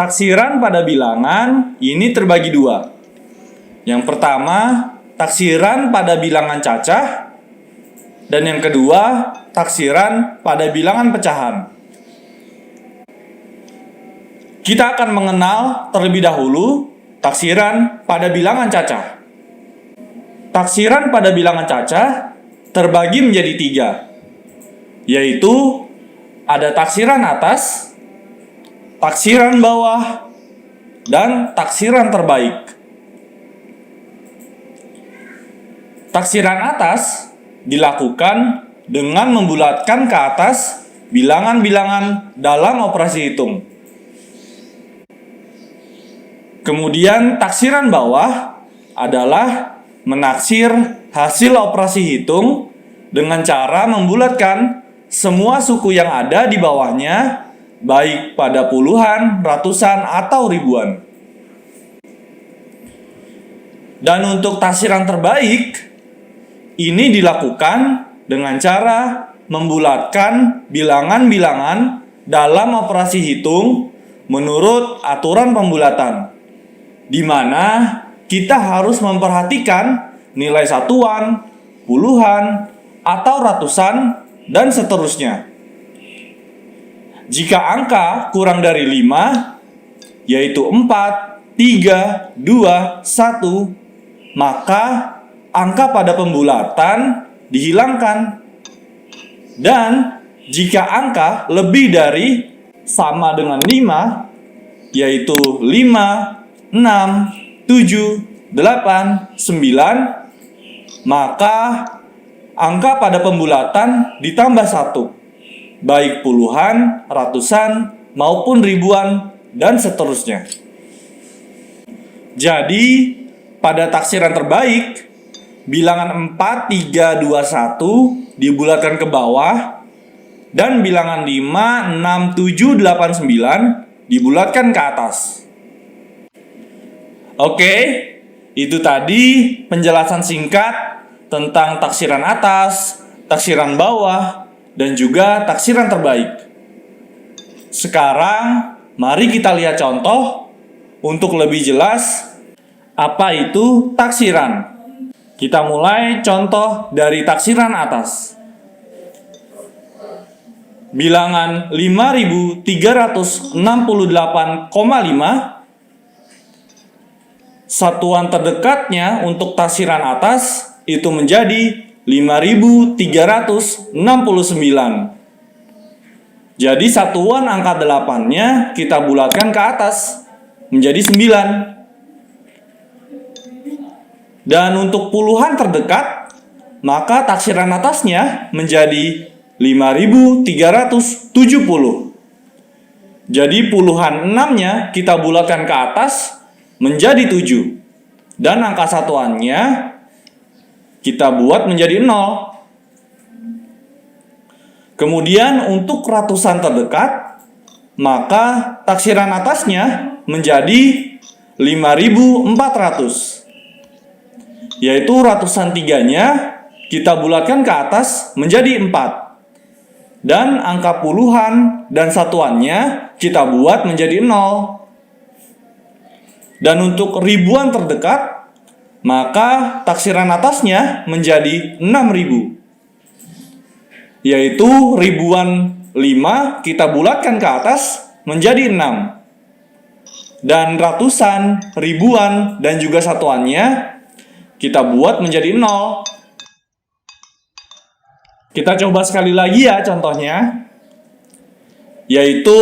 Taksiran pada bilangan ini terbagi dua. Yang pertama, taksiran pada bilangan cacah. Dan yang kedua, taksiran pada bilangan pecahan. Kita akan mengenal terlebih dahulu taksiran pada bilangan cacah. Taksiran pada bilangan cacah terbagi menjadi tiga, yaitu ada taksiran atas, taksiran bawah, dan taksiran terbaik. Taksiran atas dilakukan dengan membulatkan ke atas bilangan-bilangan dalam operasi hitung. Kemudian taksiran bawah adalah menaksir hasil operasi hitung dengan cara membulatkan semua suku yang ada di bawahnya, baik pada puluhan, ratusan, atau ribuan. Dan untuk taksiran terbaik, ini dilakukan dengan cara membulatkan bilangan-bilangan dalam operasi hitung menurut aturan pembulatan, di mana kita harus memperhatikan nilai satuan, puluhan, atau ratusan, dan seterusnya. Jika angka kurang dari 5, yaitu 4, 3, 2, 1, maka angka pada pembulatan dihilangkan. Dan jika angka lebih dari sama dengan 5, yaitu 5, 6, 7, 8, 9, maka angka pada pembulatan ditambah 1, baik puluhan, ratusan, maupun ribuan, dan seterusnya. Jadi, pada taksiran terbaik, bilangan 4, 3, 2, 1 dibulatkan ke bawah, dan bilangan 5, 6, 7, 8, 9 dibulatkan ke atas. Oke, itu tadi penjelasan singkat tentang taksiran atas, taksiran bawah, dan juga taksiran terbaik. Sekarang, mari kita lihat contoh untuk lebih jelas apa itu taksiran. Kita mulai contoh dari taksiran atas. Bilangan 5.368,5. Satuan terdekatnya untuk taksiran atas itu menjadi 5.369. Jadi satuan angka 8-nya kita bulatkan ke atas menjadi 9. Dan untuk puluhan terdekat, maka taksiran atasnya menjadi 5.370. Jadi puluhan 6-nya kita bulatkan ke atas menjadi 7. Dan angka satuannya kita buat menjadi 0. Kemudian untuk ratusan terdekat, maka taksiran atasnya menjadi 5.400. Yaitu ratusan 3-nya kita bulatkan ke atas menjadi 4. Dan angka puluhan dan satuannya kita buat menjadi 0. Dan untuk ribuan terdekat, maka taksiran atasnya menjadi 6.000. Yaitu ribuan 5 kita bulatkan ke atas menjadi 6. Dan ratusan, ribuan, dan juga satuannya kita buat menjadi 0. Kita coba sekali lagi ya contohnya. Yaitu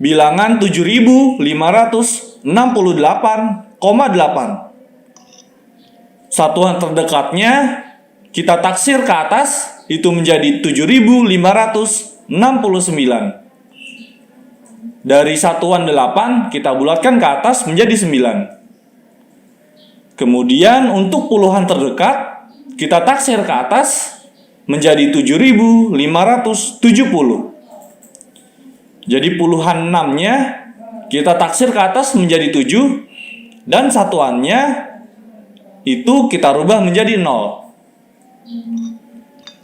bilangan 7.568,8. Satuan terdekatnya kita taksir ke atas itu menjadi 7.569. Dari satuan 8 kita bulatkan ke atas menjadi 9. Kemudian untuk puluhan terdekat kita taksir ke atas menjadi 7.570. Jadi puluhan 6-nya kita taksir ke atas menjadi 7. Dan satuannya itu kita rubah menjadi 0.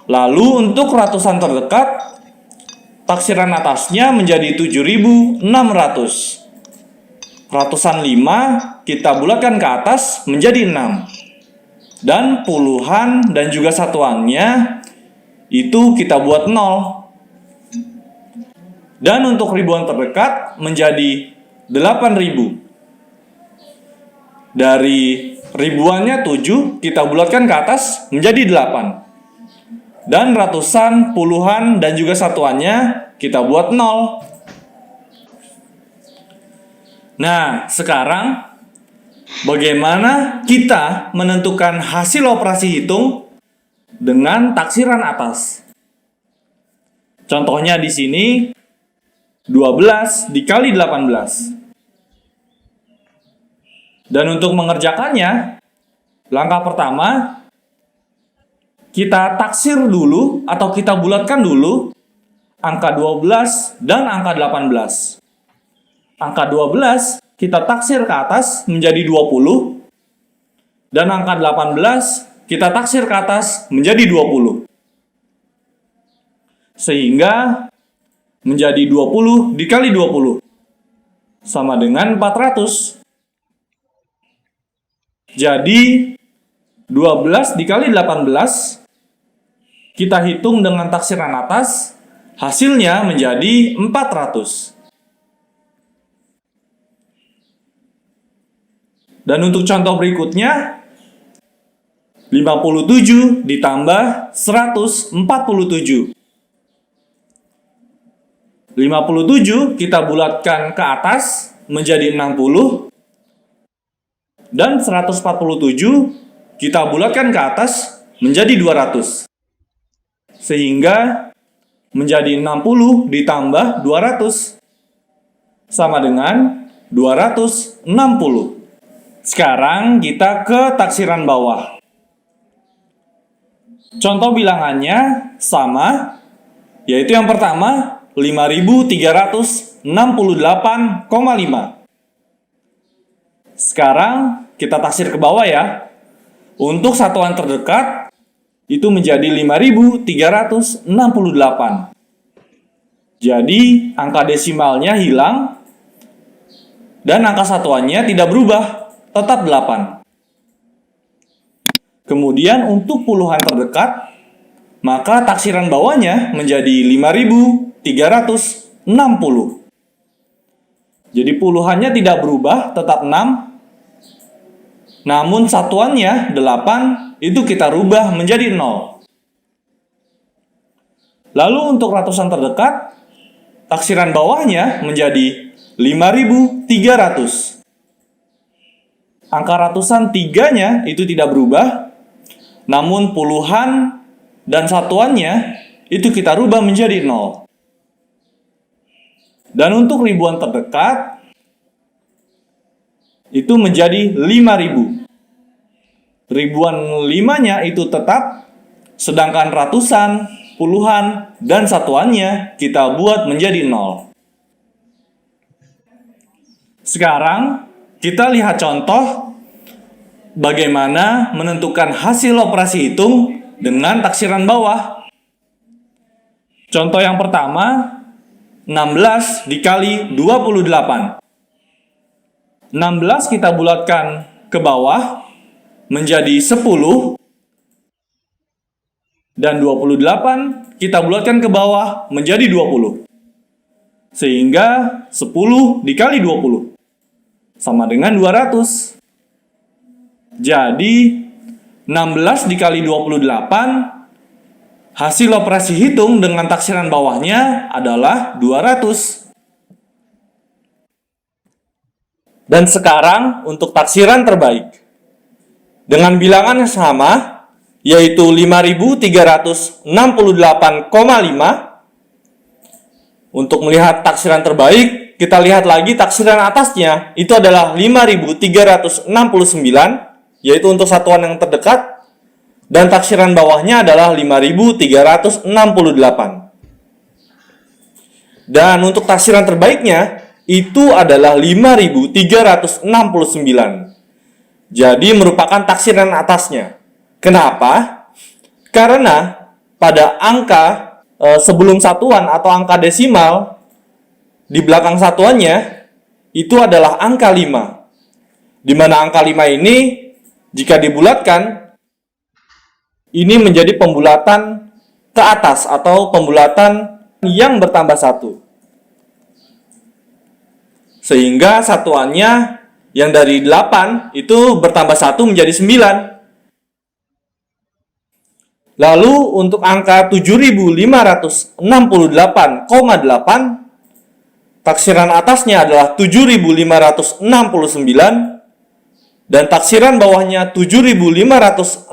Lalu untuk ratusan terdekat, taksiran atasnya menjadi 7.600. ratusan 5 kita bulatkan ke atas menjadi 6. Dan puluhan dan juga satuannya itu kita buat 0. Dan untuk ribuan terdekat menjadi 8.000. Dari ribuannya 7 kita bulatkan ke atas menjadi 8. Dan ratusan, puluhan, dan juga satuannya kita buat 0. Nah, sekarang bagaimana kita menentukan hasil operasi hitung dengan taksiran atas? Contohnya di sini 12 dikali 18. Dan untuk mengerjakannya, langkah pertama kita taksir dulu atau kita bulatkan dulu angka 12 dan angka 18. Angka 12 kita taksir ke atas menjadi 20 dan angka 18 kita taksir ke atas menjadi 20. Sehingga menjadi 20 dikali 20 sama dengan 400. Jadi 12 dikali 18 kita hitung dengan taksiran atas, hasilnya menjadi 400. Dan untuk contoh berikutnya 57 ditambah 147. 57 kita bulatkan ke atas menjadi 60 dan 147 kita bulatkan ke atas menjadi 200. Sehingga menjadi 60 ditambah 200 sama dengan 260. Sekarang kita ke taksiran bawah. Contoh bilangannya sama, yaitu yang pertama 5.368,5. Sekarang kita taksir ke bawah ya. Untuk satuan terdekat itu menjadi 5.368. Jadi angka desimalnya hilang dan angka satuannya tidak berubah, tetap 8. Kemudian untuk puluhan terdekat, maka taksiran bawahnya menjadi 5.360. Jadi puluhannya tidak berubah, tetap 6. Namun satuannya 8 itu kita rubah menjadi 0. Lalu untuk ratusan terdekat, taksiran bawahnya menjadi 5.300. Angka ratusan 3-nya itu tidak berubah, namun puluhan dan satuannya itu kita rubah menjadi 0. Dan untuk ribuan terdekat itu menjadi 5.000. Ribuan 5-nya itu tetap, sedangkan ratusan, puluhan, dan satuannya kita buat menjadi 0. Sekarang kita lihat contoh bagaimana menentukan hasil operasi hitung dengan taksiran bawah. Contoh yang pertama 16 dikali 28. 16 kita bulatkan ke bawah menjadi 10 dan 28 kita bulatkan ke bawah menjadi 20. Sehingga 10 dikali 20 sama dengan 200. Jadi 16 dikali 28 hasil operasi hitung dengan taksiran bawahnya adalah 200. Dan sekarang untuk taksiran terbaik. Dengan bilangan yang sama, yaitu 5.368,5. Untuk melihat taksiran terbaik, kita lihat lagi taksiran atasnya, itu adalah 5.369, yaitu untuk satuan yang terdekat. Dan taksiran bawahnya adalah 5.368. Dan untuk taksiran terbaiknya, itu adalah 5.369. Jadi merupakan taksiran atasnya. Kenapa? Karena pada angka sebelum satuan atau angka desimal di belakang satuannya itu adalah angka 5. Di mana angka 5 ini jika dibulatkan, ini menjadi pembulatan ke atas atau pembulatan yang bertambah 1. Sehingga satuannya yang dari 8 itu bertambah 1 menjadi 9. Lalu untuk angka 7568,8, taksiran atasnya adalah 7569 dan taksiran bawahnya 7568.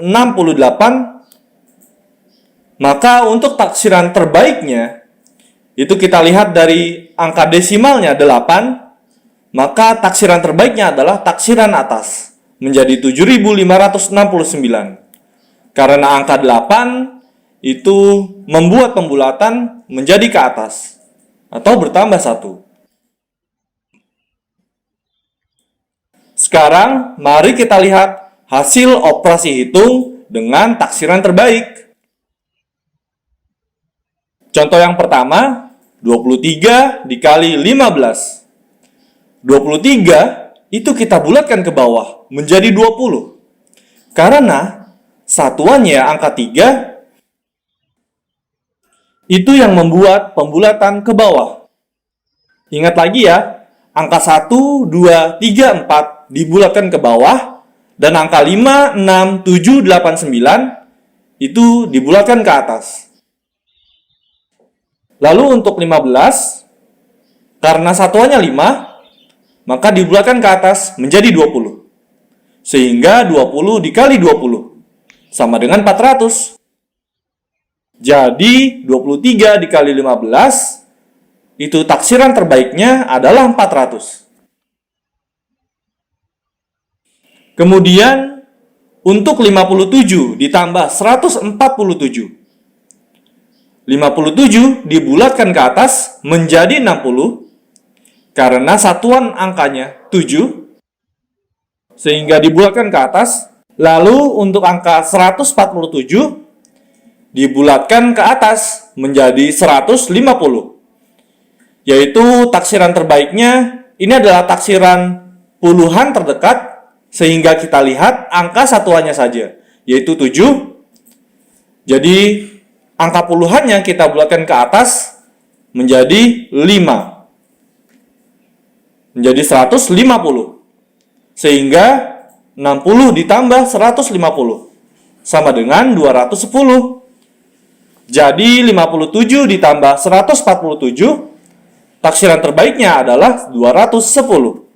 Maka untuk taksiran terbaiknya itu kita lihat dari angka desimalnya 8, maka taksiran terbaiknya adalah taksiran atas menjadi 7569. Karena angka 8 itu membuat pembulatan menjadi ke atas atau bertambah 1. Sekarang mari kita lihat hasil operasi hitung dengan taksiran terbaik. Contoh yang pertama, 23 dikali 15. 23 itu kita bulatkan ke bawah menjadi 20. Karena satuannya angka 3 itu yang membuat pembulatan ke bawah. Ingat lagi ya, angka 1, 2, 3, 4 dibulatkan ke bawah, dan angka 5, 6, 7, 8, 9 itu dibulatkan ke atas. Lalu untuk 15, karena satuannya 5, maka dibulatkan ke atas menjadi 20. Sehingga 20 dikali 20 sama dengan 400. Jadi 23 dikali 15 itu taksiran terbaiknya adalah 400. Kemudian untuk 57 ditambah 147. 57 dibulatkan ke atas menjadi 60 karena satuan angkanya 7 sehingga dibulatkan ke atas. Lalu untuk angka 147 dibulatkan ke atas menjadi 150. Yaitu taksiran terbaiknya ini adalah taksiran puluhan terdekat, sehingga kita lihat angka satuannya saja, yaitu 7. Jadi angka puluhannya kita bulatkan ke atas menjadi 5. Menjadi 150. Sehingga 60 ditambah 150 sama dengan 210. Jadi 57 ditambah 147, taksiran terbaiknya adalah 210.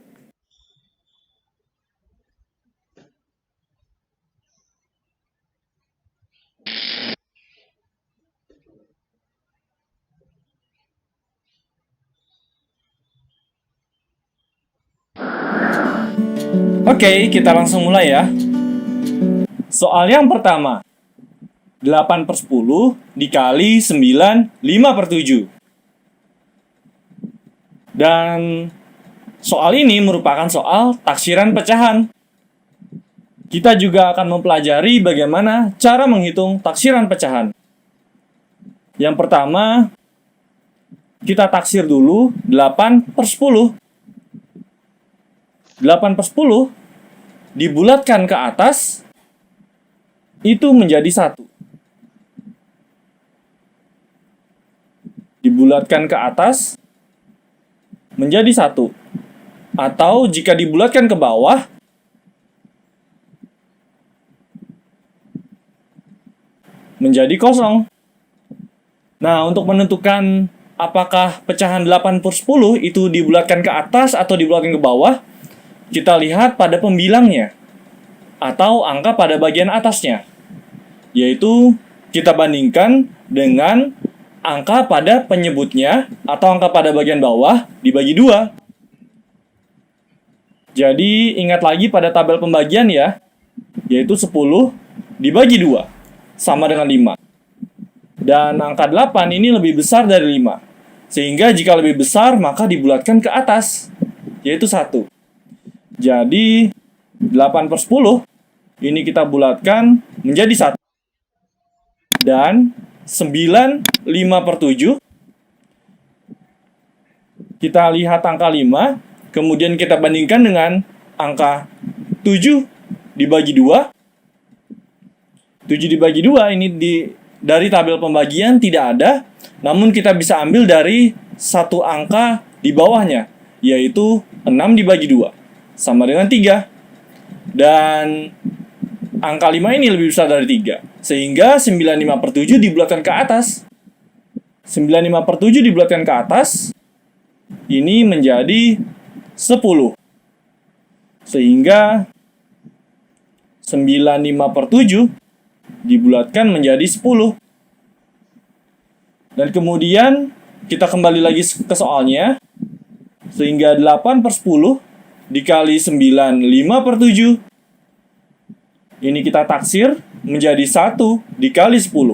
Oke, kita langsung mulai ya. Soal yang pertama, 8 per 10 dikali 9, 5 per 7. Dan soal ini merupakan soal taksiran pecahan. Kita juga akan mempelajari bagaimana cara menghitung taksiran pecahan. Yang pertama, kita taksir dulu 8 per 10. 8 per 10 dibulatkan ke atas, itu menjadi 1. Dibulatkan ke atas menjadi 1. Atau jika dibulatkan ke bawah menjadi 0. Nah, untuk menentukan apakah pecahan 8 per 10 itu dibulatkan ke atas atau dibulatkan ke bawah, kita lihat pada pembilangnya atau angka pada bagian atasnya. Yaitu kita bandingkan dengan angka pada penyebutnya atau angka pada bagian bawah dibagi 2. Jadi ingat lagi pada tabel pembagian ya, yaitu 10 dibagi 2 sama dengan 5. Dan angka 8 ini lebih besar dari 5. Sehingga jika lebih besar maka dibulatkan ke atas, yaitu 1. Jadi 8 per 10 ini kita bulatkan menjadi 1. Dan 9, 5 per 7. Kita lihat angka 5. Kemudian kita bandingkan dengan angka 7 dibagi 2. 7 dibagi 2 ini dari tabel pembagian tidak ada, namun kita bisa ambil dari satu angka di bawahnya, yaitu 6 dibagi 2 sama dengan 3. Dan angka 5 ini lebih besar dari 3, sehingga 95/7 dibulatkan ke atas. 95/7 dibulatkan ke atas, ini menjadi 10. Sehingga 95/7 dibulatkan menjadi 10. Dan kemudian kita kembali lagi ke soalnya. Sehingga 8/10 dikali 9, 5/7. Ini kita taksir menjadi 1 dikali 10.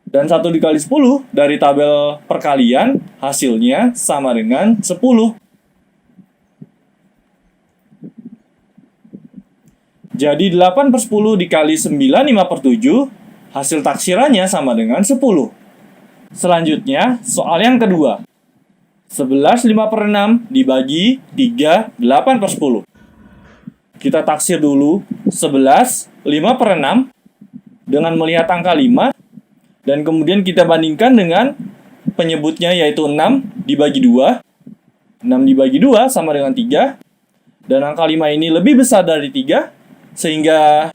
Dan 1 dikali 10 dari tabel perkalian hasilnya sama dengan 10. Jadi 8/10 dikali 9, 5/7, hasil taksirannya sama dengan 10. Selanjutnya, soal yang kedua. 11 5/6 dibagi 3, 8/10. Kita taksir dulu 11 5/6 dengan melihat angka 5, dan kemudian kita bandingkan dengan penyebutnya, yaitu 6 dibagi 2. 6 dibagi 2 sama dengan 3. Dan angka 5 ini lebih besar dari 3, sehingga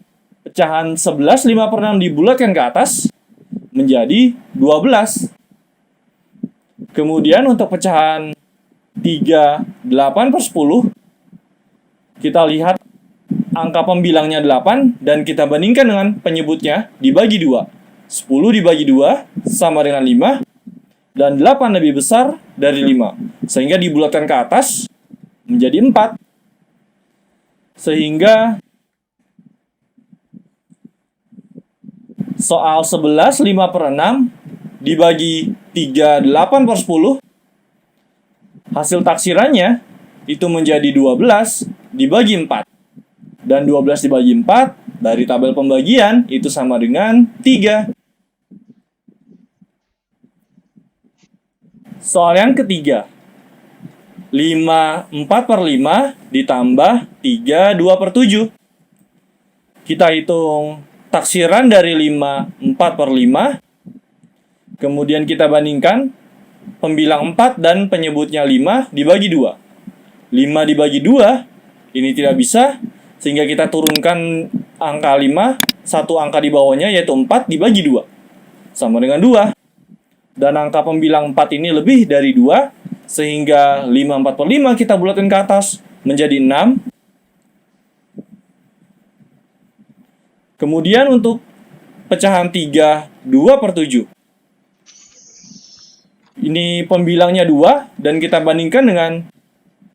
pecahan 11 5/6 dibulatkan ke atas menjadi 12. Kemudian untuk pecahan 3 8/10, kita lihat angka pembilangnya 8 dan kita bandingkan dengan penyebutnya dibagi 2. 10 dibagi 2 sama dengan 5, dan 8 lebih besar dari 5, sehingga dibulatkan ke atas menjadi 4. Sehingga soal 11 5/6 dibagi 3 8/10, hasil taksirannya itu menjadi 12 dibagi 4. Dan 12 dibagi 4 dari tabel pembagian itu sama dengan 3. Soal yang ketiga. 5 4/5 ditambah 3 2/7. Kita hitung taksiran dari 5 4/5. Kemudian kita bandingkan pembilang 4 dan penyebutnya 5 dibagi 2. 5 dibagi 2 ini tidak bisa, sehingga kita turunkan angka 5 satu angka di bawahnya, yaitu 4 dibagi 2 sama dengan 2. Dan angka pembilang 4 ini lebih dari 2, sehingga 5 4/5 kita bulatkan ke atas menjadi 6. Kemudian untuk pecahan 3 2/7, ini pembilangnya 2 dan kita bandingkan dengan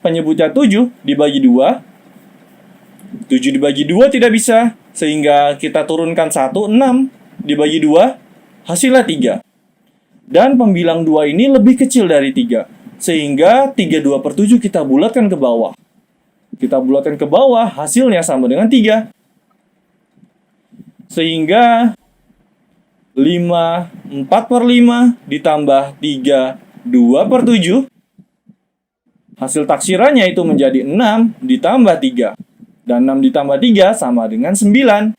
penyebutnya 7 dibagi 2. 7 dibagi 2 tidak bisa, sehingga kita turunkan 1, 6 dibagi 2, hasilnya 3. Dan pembilang 2 ini lebih kecil dari 3, sehingga 3 2/7 kita bulatkan ke bawah. Kita bulatkan ke bawah, hasilnya sama dengan 3. Sehingga 5 4/5 ditambah 3 2/7, hasil taksirannya itu menjadi 6 ditambah 3. Dan 6 ditambah 3 sama dengan 9.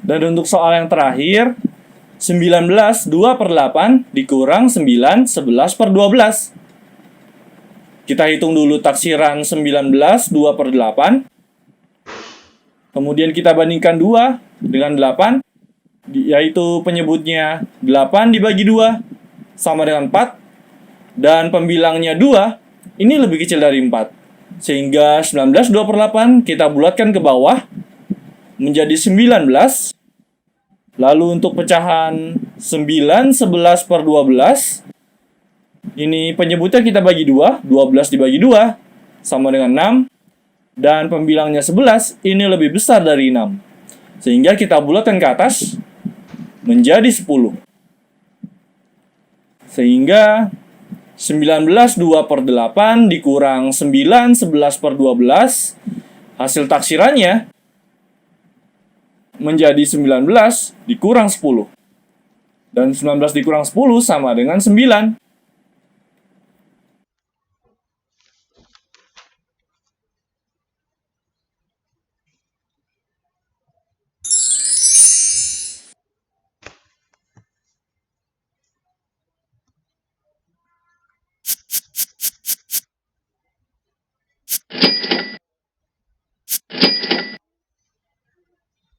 Dan untuk soal yang terakhir, 19 2/8 dikurang 9 11/12. Kita hitung dulu taksiran 19 2/8. Kemudian kita bandingkan 2 dengan 8, yaitu penyebutnya 8 dibagi 2 sama dengan 4. Dan pembilangnya 2 ini lebih kecil dari 4, sehingga 19 2/8 kita bulatkan ke bawah menjadi 19. Lalu untuk pecahan 9 11/12, ini penyebutnya kita bagi 2, 12 dibagi 2 sama dengan 6. Dan pembilangnya 11 ini lebih besar dari 6, sehingga kita bulatkan ke atas menjadi 10. Sehingga 19 2/8 dikurang 9 11/12, hasil taksirannya menjadi 19 dikurang 10. Dan 19 dikurang 10 sama dengan 9.